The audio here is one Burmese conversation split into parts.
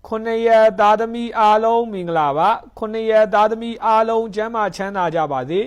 ခုနှစ်ရက်သားသမီးအားလုံးမင်္ဂလာပါခုနှစ်ရက်သားသမီးအားလုံးကျမ်းမာချမ်းသာကြပါစ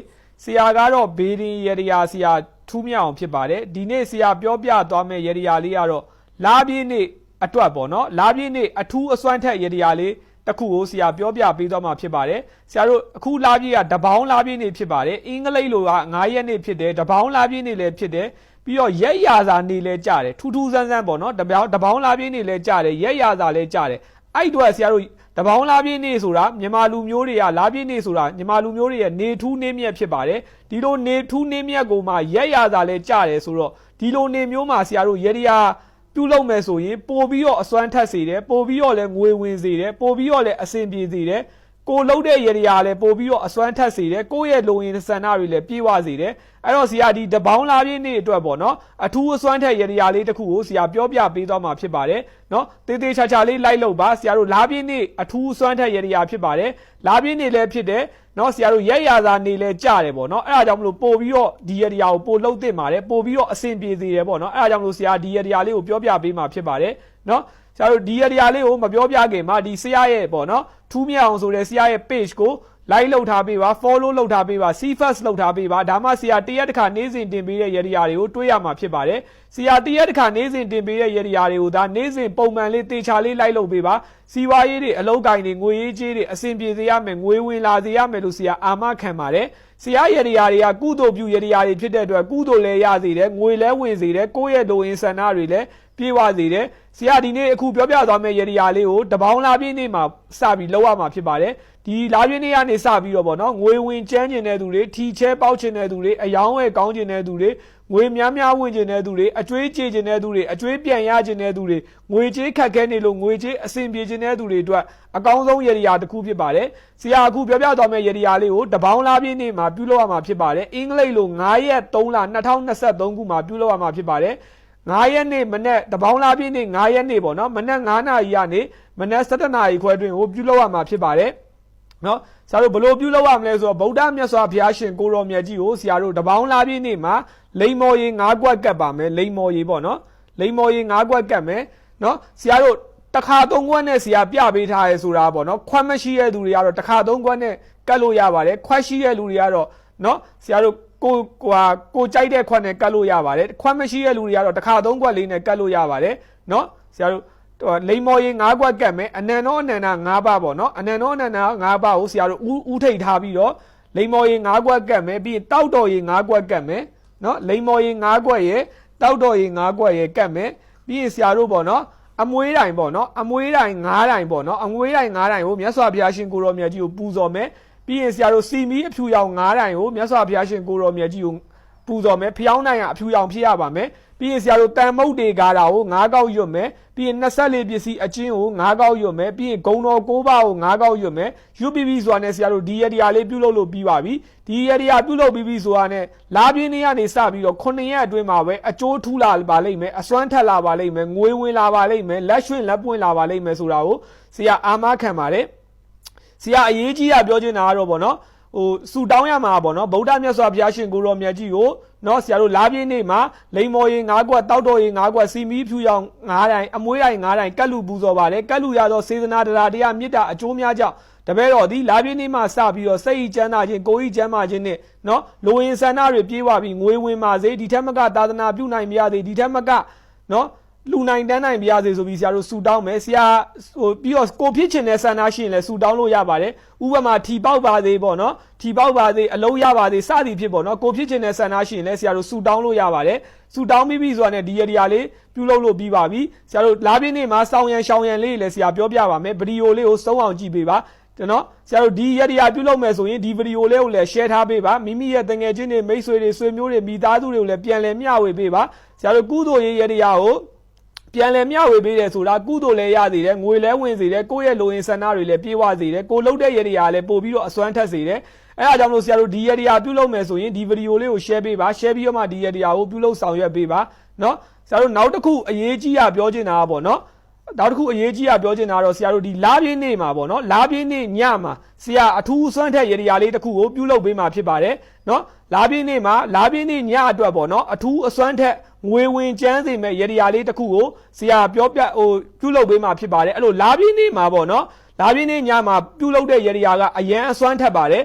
ေဆရာကတော့ဘေးရင်ရတရားဆရာထူးမြအောင်ဖြစ်ပါတယ်ဒီနေ့ဆရာပြောပြသွားမယ့်ရတရားလေးကတော့လာပြည့်နေ့အတွက်ပေါ့နော်လာပြည့်နေ့အထူးအစွမ်းထက်ရတရားလေးတစ်ခုကိုဆရာပြောပြပေးသွားမှာဖြစ်ပါတယ်ဆရာတို့အခုလာပြည့်ကတပေါင်းလာပြည့်နေ့ဖြစ်ပါတယ်အင်္ဂလိပ်လိုက9ရက်နေ့ဖြစ်တယ်တပေါင်းလာပြည့်နေ့လည်းဖြစ်တယ်ပြီးတော့ရက်ရာစာနေ့လည်းကြတယ်ထူးထူးဆန်းဆန်းပေါ့နော်တပေါင်းလာပြည့်နေ့လည်းကြတယ်ရက်ရာစာလည်းကြတယ်အဲ့တော့ဆရာတို့တပေါင်းလာပြည့်နေ့ဆိုတာမြန်မာလူမျိုးတွေကလာပြည့်နေ့ဆိုတာမြန်မာလူမျိုးတွေရဲ့နေထူးနေမြတ်ဖြစ်ပါတယ်ဒီလိုနေထူးနေမြတ်ကိုမှရက်ရာစာလည်းကြတယ်ဆိုတော့ဒီလိုနေမျိုးမှာဆရာတို့ရတရားပြုလုပ်မယ်ဆိုရင်ပို့ပြီးတော့အစွမ်းထက်စေတယ်ပို့ပြီးတော့လည်းငွေဝင်စေတယ်ပို့ပြီးတော့လည်းအဆင်ပြေစေတယ်ကိုလှုပ်တဲ့ရတရားလည်းပို့ပြီးတော့အစွမ်းထက်စေတယ်ကိုယ့်ရဲ့လုံရင်ဆန္ဒတွေလည်းပြေဝစေတယ်အဲ့တော့ဆရာဒီတပေါင်းလာပြည့်နေ့အတွက်ပေါ့နော်အထူးအစွမ်းထက်ရတရားလေးတစ်ခုကိုဆရာပြောပြပေးသွားမှာဖြစ်ပါတယ်နော်တေးသေးချာချာလေးလိုက်လို့ပါဆရာတို့လာပြည့်နေ့အထူးအစွမ်းထက်ရတရားဖြစ်ပါတယ်လာပြည့်နေ့လည်းဖြစ်တယ်နော်ဆရာတို့ရက်ရာစာနေလဲကြတယ်ပေါ့နော်အဲ့ဒါကြောင့်မလို့ပို့ပြီးတော့ဒီရတရားကိုပို့လှုပ်သင့်ပါတယ်ပို့ပြီးတော့အဆင်ပြေစေတယ်ပေါ့နော်အဲ့ဒါကြောင့်မလို့ဆရာဒီရတရားလေးကိုပြောပြပေးမှာဖြစ်ပါတယ်နော်ဆရာတို့ဒီရတရားလေးကိုမပြောပြခင်မှာဒီဆရာရဲ့ပေါ့နော်ထူးမြအောင်ဆိုတဲ့ဆရာရဲ့ page ကို like လုပ်ထားပေးပါ follow လုပ်ထားပေးပါ see first လုပ်ထားပေးပါဒါမှဆရာတရက်တစ်ခါနေ့စဉ်တင်ပေးတဲ့ရတရားတွေကိုတွေးရမှာဖြစ်ပါတယ်ဆရာတရက်တစ်ခါနေ့စဉ်တင်ပေးတဲ့ရတရားတွေကိုဒါနေ့စဉ်ပုံမှန်လေးတေချာလေး like လုပ်ပေးပါစီဝါရေးတွေအလုပ်ကိုင်းတွေငွေရေးကြေးတွေအဆင်ပြေစေရမယ်ငွေဝင်လာစေရမယ်လို့ဆရာအာမခံပါတယ်ဆရာရတရားတွေကကုသိုလ်ပြုရတရားတွေဖြစ်တဲ့အတွက်ကုသိုလ်လည်းရစေတယ်ငွေလည်းဝင်စေတယ်ကိုယ့်ရဲ့လိုရင်းဆန္ဒတွေလည်းပြေဝစေတယ်ဆရာဒီနေ့အခုပြောပြသွားမယ့်ရတရားလေးကိုတပေါင်းလာပြည့်နေ့မှာစပြီးလောက်ရမှာဖြစ်ပါတယ်ဒီလာပြည့်နေ့ကနေစပြီးတော့ပေါ့နော်ငွေဝင်ကျန်းကျင်တဲ့သူတွေထီချဲပေါက်ချင်တဲ့သူတွေအယောင်းဝယ်ကောင်းချင်တဲ့သူတွေငွေများများဝင်ချင်တဲ့သူတွေအကျွေးကြေချင်တဲ့သူတွေအကျွေးပြန်ရချင်တဲ့သူတွေငွေကြေးခက်ခဲနေလို့ငွေကြေးအဆင်ပြေချင်တဲ့သူတွေအတွက်အကောင်းဆုံးရတရားတစ်ခုဖြစ်ပါတယ်ဆရာအခုပြောပြသွားမယ့်ရတရားလေးကိုတပေါင်းလာပြည့်နေ့မှာပြုလုပ်ရမှာဖြစ်ပါတယ်အင်္ဂလိပ်လို9ရက်3လ2023ခုမှာပြုလုပ်ရမှာဖြစ်ပါတယ်9ရက်နေ့မနေ့တပေါင်းလာပြည့်နေ့9ရက်နေ့ပေါ့နော်မနေ့9နာရီကနေမနေ့17နာရီခွဲတွင်ကိုပြုလုပ်ရမှာဖြစ်ပါတယ်နော်ဆရာတို့ဘယ်လိုပြုလုပ်ရမလဲဆိုတော့ဗုဒ္ဓမြတ်စွာဘုရားရှင်ကိုရောမြတ်ကြီးကိုဆရာတို့တပေါင်းလာပြည့်နေ့မှာလိန်မော်ရီ9ကွက်ကပ်ပါမယ်လိန်မော်ရီပေါ့နော်လိန်မော်ရီ9ကွက်ကပ်မယ်နော်ဆရာတို့တစ်ခါ3ခွက်နဲ့ဆရာပြပေးထားရဲဆိုတာပေါ့နော်ခွက်မရှိတဲ့သူတွေကတော့တစ်ခါ3ခွက်နဲ့ကတ်လို့ရပါတယ်ခွက်ရှိတဲ့လူတွေကတော့နော်ဆရာတို့ကိုကြိုက်တဲ့ခွက်နဲ့ကတ်လို့ရပါတယ်ခွက်မရှိတဲ့လူတွေကတော့တစ်ခါ3ခွက်လေးနဲ့ကတ်လို့ရပါတယ်နော်ဆရာတို့လိန်မော်ရီ9ခွက်ကတ်မယ်အနန္တောအနန္တ9ပါးပေါ့နော်အနန္တောအနန္တ9ပါးကိုဆရာတို့ဥထိတ်ထားပြီးတော့လိန်မော်ရီ9ခွက်ကတ်မယ်ပြီးတောက်တော်ရီ9ခွက်ကတ်မယ်နော်လိန်မော်ရီ9ခွက်ရဲ့တောက်တော်ရီ9ခွက်ရဲ့ကတ်မယ်ပြီးရင်ဆရာတို့ပေါ့နော်အမွေးတိုင်ပေါ့နော်အမွေးတိုင်9တိုင်ပေါ့နော်အမွေးတိုင်9တိုင်ကိုမြတ်စွာဘုရားရှင်ကိုရောမြတ်ကြီးကိုပူဇော်မယ်ပြီးရင်ဆရာတို့စီမီအဖြူရောင်9တိုင်ကိုမြတ်စွာဘုရားရှင်ကိုရောမြတ်ကြီးကိုပူဇော်မယ်ဖျောင်းနိုင်ရအဖြူရောင်ဖြစ်ရပါမယ်ပြီးရင်ဆရာတို့တန်မုတ်တွေကားတာကို9ကောက်ရွတ်မယ်ပြီးရင်24ပစ္စည်းအချင်းကို9ကောက်ရွတ်မယ်ပြီးရင်ဂုံတော်9ပါးကို9ကောက်ရွတ်မယ်ရွတ်ပြီးပြီဆိုတာနဲ့ဆရာတို့ဒီရတရားလေးပြုလုပ်လို့ပြီးပါပြီဒီရတရားပြုလုပ်ပြီးပြီဆိုတာနဲ့လာပြင်းနေ့ကနေစပြီးတော့9ရက်အတွင်းမှာပဲအကျိုးထူးလာပါလိမ့်မယ်အစွမ်းထက်လာပါလိမ့်မယ်ငွေဝင်လာပါလိမ့်မယ်လက်ရွှင်လက်ပွင့်လာပါလိမ့်မယ်ဆိုတာကိုဆရာအာမခံပါတယ်ဆရာအရေးကြီးတာပြောချင်တာကတော့ပေါ့နော်ဆူတောင်းရမှာပေါ့နော်ဗုဒ္ဓမြတ်စွာဘုရားရှင်ကိုရောမြတ်ကြီးကိုနော်ဆရာတို့လာပြည့်နေ့မှာလိန်မော်ရီ9ကွက်တောက်တော်ရီ9ကွက်စီမီဖြူရောင်9တိုင်အမွေးတိုင်9တိုင်ကတ်လူပူဇော်ပါတယ်ကတ်လူရသောစေတနာတရားတရားမေတ္တာအကျိုးများကြောင့်တပည့်တော်ဒီလာပြည့်နေ့မှာစပြီးတော့စိတ်ဤချမ်းသာခြင်းကိုယ်ဤချမ်းသာခြင်းနဲ့နော်လိုရင်ဆန္ဒတွေပြေးဝပြီးငွေဝင်ပါစေဒီထက်မကသာသနာပြုနိုင်ပါစေဒီထက်မကနော်လူနိုင်တန်းနိုင်ပြရစေဆိုပြီးဆရာတို့ဆူတောင်းမယ်ဆရာပြီးတော့ကိုဖြစ်ချင်တဲ့ဆန္ဒရှိရင်လည်းဆူတောင်းလို့ရပါတယ်ဥပမာထီပေါက်ပါစေပေါ့နော်ထီပေါက်ပါစေအလုံးရပါစေစသည်ဖြစ်ပေါ့နော်ကိုဖြစ်ချင်တဲ့ဆန္ဒရှိရင်လည်းဆရာတို့ဆူတောင်းလို့ရပါတယ်ဆူတောင်းပြီးပြီဆိုတာနဲ့ဒီရတရားလေးပြုလုပ်လို့ပြီးပါပြီဆရာတို့လာပြည့်နေ့မှာစောင်းရန်ရှောင်းရန်လေးလည်းဆရာပြောပြပါမယ်ဗီဒီယိုလေးကိုစုံအောင်ကြည့်ပေးပါနော်ဆရာတို့ဒီရတရားပြုလုပ်မယ်ဆိုရင်ဒီဗီဒီယိုလေးကိုလည်း share ထားပေးပါမိမိရဲ့တငယ်ချင်းတွေမိတ်ဆွေတွေဆွေမျိုးတွေမိသားစုတွေကိုလည်းပြန်လည်မျှဝေပေးပါဆရာတို့ကုသိုလ်ရေးရတရားကိုပြန်လည်မျှဝေပေးတယ်ဆိုတာကုသိုလ်လည်းရစေတယ်ငွေလည်းဝင်စေတယ်ကိုယ့်ရဲ့လိုရင်းဆန္ဒတွေလည်းပြေဝစေတယ်ကိုလှုပ်တဲ့ရတရားလည်းပို့ပြီးတော့အစွမ်းထက်စေတယ်အဲအားကြောင့်မလို့ဆရာတို့ဒီရတရားပြုလုပ်မယ်ဆိုရင်ဒီဗီဒီယိုလေးကို share ပေးပါ share ပြီးတော့မှဒီရတရားကိုပြုလုပ်ဆောင်ရွက်ပေးပါနော်ဆရာတို့နောက်တစ်ခုအရေးကြီးတာပြောချင်တာကပေါ့နော် နောက်တစ်ခုအရေးကြီးတာပြောချင်တာတော့ဆရာတို့ဒီလားပြင်းနေမှာပေါ့နော်လားပြင်းနေညမှာဆရာအထူးစွမ်းထက်ရေဒီယာလေးတစ်ခုကိုပြုလုပ်ပေးမှာဖြစ်ပါတယ်နော်လားပြင်းနေမှာလားပြင်းနေညအတွက်ပေါ့နော်အထူးအစွမ်းထက်ငွေဝင်ကျန်းစေမဲ့ရေဒီယာလေးတစ်ခုကိုဆရာပြောပြပြုလုပ်ပေးမှာဖြစ်ပါတယ်အဲ့လိုလားပြင်းနေမှာပေါ့နော်လားပြင်းနေညမှာပြုလုပ်တဲ့ရေဒီယာကအရန်အစွမ်းထက်ပါတယ်